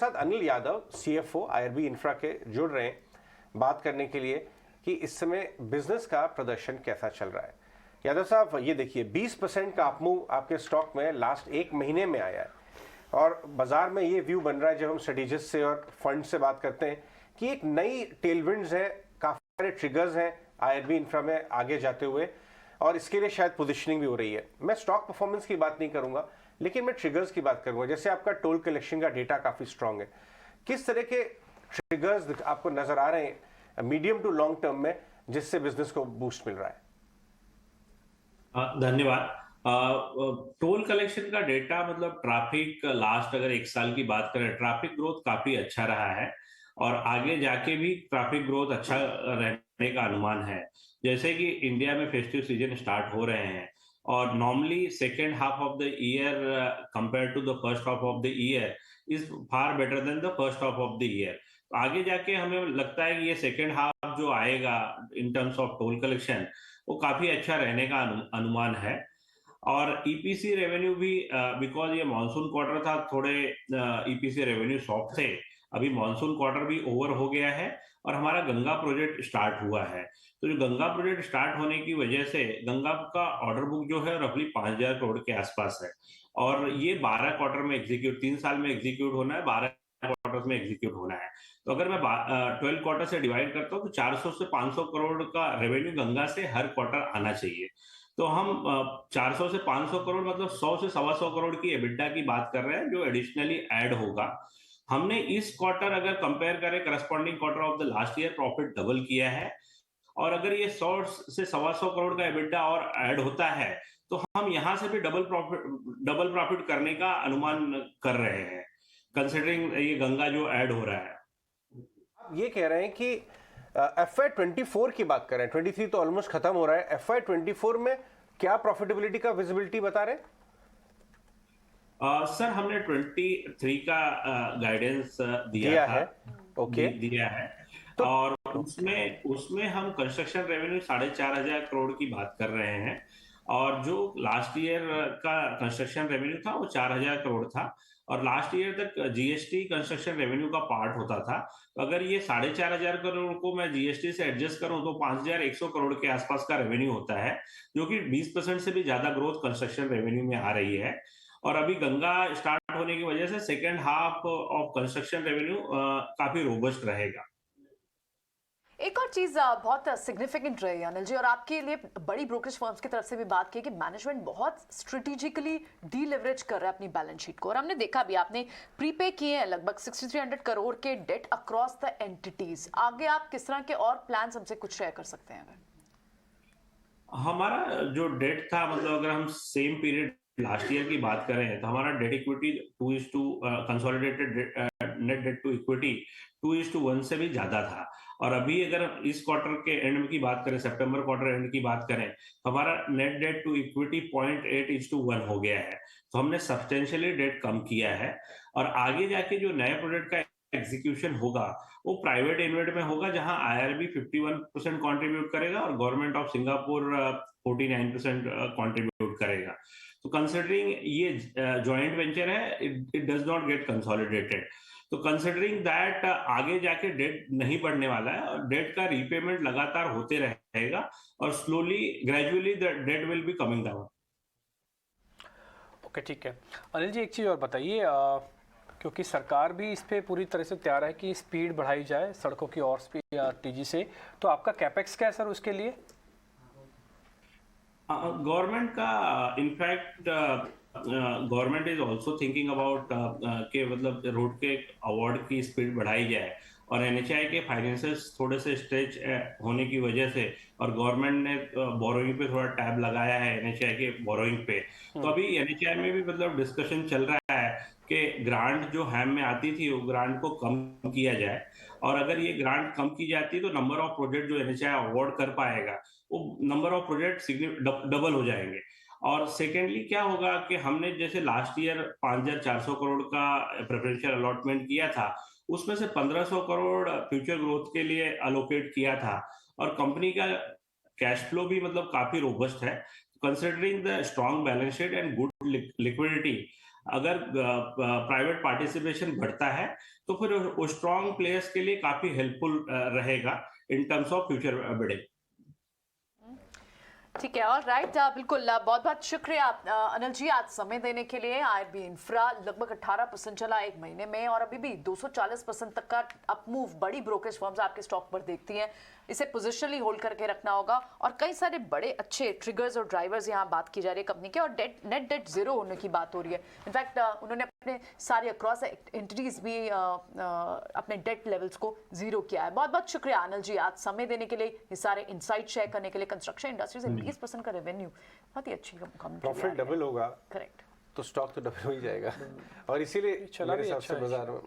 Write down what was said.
साथ Anil Yadav CFO IRB infra के जुड़ रहे हैं बात करने के लिए कि इस समय बिजनेस का प्रदर्शन कैसा चल रहा है। यादव साहब, ये देखिए 20% का अपमूव आपके स्टॉक में लास्ट एक महीने में आया है और बाजार में ये व्यू बन रहा है जब हम स्ट्रेटेजिस्ट से और फंड से बात करते हैं कि एक नई टेलविंड्स है, काफी सारे ट्रिगर्स हैं आईआरबी इंफ्रा में आगे जाते हुए और इसके लिए शायद पोजिशनिंग भी हो रही है। मैं स्टॉक परफॉर्मेंस की बात नहीं करूंगा, लेकिन मैं ट्रिगर्स की बात करूंगा। जैसे आपका टोल कलेक्शन का डेटा काफी स्ट्रांग है, किस तरह के ट्रिगर्स आपको नजर आ रहे हैं मीडियम टू लॉन्ग टर्म में जिससे बिजनेस को बूस्ट मिल रहा है? धन्यवाद। टोल कलेक्शन का डेटा मतलब ट्रैफिक लास्ट अगर एक साल की बात करें, ट्रैफिक ग्रोथ काफी अच्छा रहा है और आगे जाके भी ट्रैफिक ग्रोथ अच्छा रहने का अनुमान है। जैसे कि इंडिया में फेस्टिव सीजन स्टार्ट हो रहे हैं और normally second half of the year compare to the first half of the year is far better than the first half of the year. आगे जाके हमें लगता है कि ये सेकेंड हाफ जो आएगा in terms of toll collection वो काफी अच्छा रहने का अनुमान है। और ईपीसी रेवेन्यू भी बिकॉज ये मानसून क्वार्टर था, थोड़े ईपीसी रेवेन्यू सॉफ्ट थे। अभी मानसून क्वार्टर भी ओवर हो गया है और हमारा गंगा प्रोजेक्ट स्टार्ट हुआ है। तो जो गंगा प्रोजेक्ट स्टार्ट होने की वजह से गंगा का ऑर्डर बुक जो है रफली 5,000 करोड़ के आसपास है और ये 12 क्वार्टर में एग्जीक्यूट, 3 साल में एग्जीक्यूट होना है, 12 क्वार्टर में एग्जीक्यूट होना है। तो अगर मैं 12 क्वार्टर से डिवाइड करता हूँ तो 400 से 500 करोड़ का रेवेन्यू गंगा से हर क्वार्टर आना चाहिए। तो हम 400 से 500 करोड़ मतलब 100 से 125 करोड़ की एबिटा की बात कर रहे हैं जो एडिशनली ऐड होगा। हमने इस क्वार्टर अगर कंपेयर करें corresponding quarter of the last year, profit double किया है और अगर ये 100 से 125 करोड़ का एबिटा और ऐड होता है तो हम यहाँ से भी डबल प्रॉफिट करने का अनुमान कर रहे हैं, कंसिडरिंग ये गंगा जो ऐड हो रहा है। आप ये कह रहे हैं कि FY24 की बात करें, 23 तो ऑलमोस्ट खत्म हो रहा है, FY24 में क्या प्रॉफिटेबिलिटी का विजिबिलिटी बता रहे हैं? सर हमने 23 का गाइडेंस दिया था, है ओके दिया है तो और उसमें उसमें हम कंस्ट्रक्शन रेवेन्यू 4,500 करोड़ की बात कर रहे हैं और जो लास्ट ईयर का कंस्ट्रक्शन रेवेन्यू था वो 4,000 करोड़ था और लास्ट ईयर तक जीएसटी कंस्ट्रक्शन रेवेन्यू का पार्ट होता था। तो अगर ये 4,500 करोड़ को मैं जीएसटी से एडजस्ट करूं तो 5,100 करोड़ के आसपास का रेवेन्यू होता है, जो कि 20% से भी ज्यादा ग्रोथ कंस्ट्रक्शन रेवेन्यू में आ रही है। और अभी गंगा स्टार्ट होने की वजह से second half of construction revenue काफी रोबस्ट रहेगा। एक और चीज बहुत सिग्निफिकेंट रही अनिल जी, और आपके लिए बड़ी ब्रोकरेज फर्म्स की तरफ से भी बात की कि मैनेजमेंट बहुत स्ट्रेटेजिकली डीलेवरेज कर रहा है अपनी बैलेंस शीट को और हमने देखा भी आपने प्रीपे किए हैं लगभग 6,300 करोड़ के डेट अक्रॉस द एंटिटीज। आगे आप किस तरह के और प्लान्स हमसे कुछ शेयर कर सकते हैं? हमारा जो डेट था मतलब अगर हम सेम पीरियड लास्ट ईयर की बात करें तो हमारा debt equity 2:2 consolidated net debt to equity 2:1 से भी ज्यादा था और अभी अगर इस क्वार्टर के एंड की बात करें, सितंबर क्वार्टर एंड की बात करें तो हमारा नेट डेट टू इक्विटी 0.8:1 हो गया है। तो हमने सब्सटेंशियली डेट कम किया है और आगे जाके जो नए प्रोजेक्ट का एग्जीक्यूशन होगा वो प्राइवेट इन्वेस्ट में होगा जहां आईआरबी 51% कंट्रीब्यूट करेगा और गवर्नमेंट ऑफ सिंगापुर 49% कंट्रीब्यूट करेगा। तो कंसिडरिंग ये जॉइंट वेंचर है, it does not gate consolidated. तो कंसिडरिंग दैट आगे जाके डेट नहीं बढ़ने वाला है और डेट का रीपेमेंट लगातार होते रहेगा और slowly gradually the debt will be coming down. Okay, ठीक है। अनिल जी, एक चीज़ और बताइए, क्योंकि सरकार भी इस पे पूरी तरह से तैयार है कि स्पीड बढ़ाई जाए सड़कों की और स्पीड या तेजी से, तो आपका कैपेक्स क्या है सर उसके लिए? गवर्नमेंट का in fact government is also thinking about के मतलब रोड के अवार्ड की स्पीड बढ़ाई जाए और एनएचआई के फाइनेंसेस थोड़े से स्ट्रेच होने की वजह से और गवर्नमेंट ने बोरोइंग पे थोड़ा टैब लगाया है एनएचआई के बोरोइंग पे। तो अभी एनएचआई में भी मतलब डिस्कशन चल रहा है कि ग्रांट जो हैम में आती थी वो ग्रांट को कम किया जाए और अगर ये ग्रांट कम की जाती है तो नंबर ऑफ प्रोजेक्ट जो एनएचआई अवार्ड कर पाएगा वो नंबर ऑफ प्रोजेक्ट डबल हो जाएंगे। और सेकेंडली क्या होगा कि हमने जैसे लास्ट ईयर 5,400 करोड़ का प्रेफरेंशियल अलॉटमेंट किया था, उसमें से 1,500 करोड़ फ्यूचर ग्रोथ के लिए अलोकेट किया था और कंपनी का कैश फ्लो भी मतलब काफी रोबस्ट है। Considering the strong balance sheet and good liquidity, अगर प्राइवेट पार्टिसिपेशन बढ़ता है तो फिर उस स्ट्रॉन्ग प्लेयर्स के लिए काफी हेल्पफुल रहेगा in terms of future bidding. ठीक है, और राइट, बिल्कुल, बहुत बहुत शुक्रिया अनिल जी आज समय देने के लिए। आईआरबी इंफ्रा लगभग 18% चला एक महीने में और अभी भी 240% तक का अप मूव बड़ी ब्रोकरेज फर्म्स आपके स्टॉक पर देखती हैं। इसे पोजिशनली होल्ड करके रखना होगा और कई सारे बड़े अच्छे ट्रिगर्स और ड्राइवर्स यहाँ बात की जा रही है कंपनी के, और नेट डेट जीरो होने की बात हो रही है। इनफैक्ट उन्होंने अपने सारे अक्रॉस एंटिटीज भी अपने डेट लेवल्स को जीरो किया है। बहुत बहुत शुक्रिया अनिल जी आज समय देने के लिए, ये सारे इंसाइट शेयर करने के लिए। कंस्ट्रक्शन इंडस्ट्री से 20% का रेवेन्यू, बहुत ही अच्छी कंपनी, प्रॉफिट डबल होगा करेक्ट, तो स्टॉक तो डबल हो ही जाएगा और इसीलिए मेरे हिसाब से बाजार में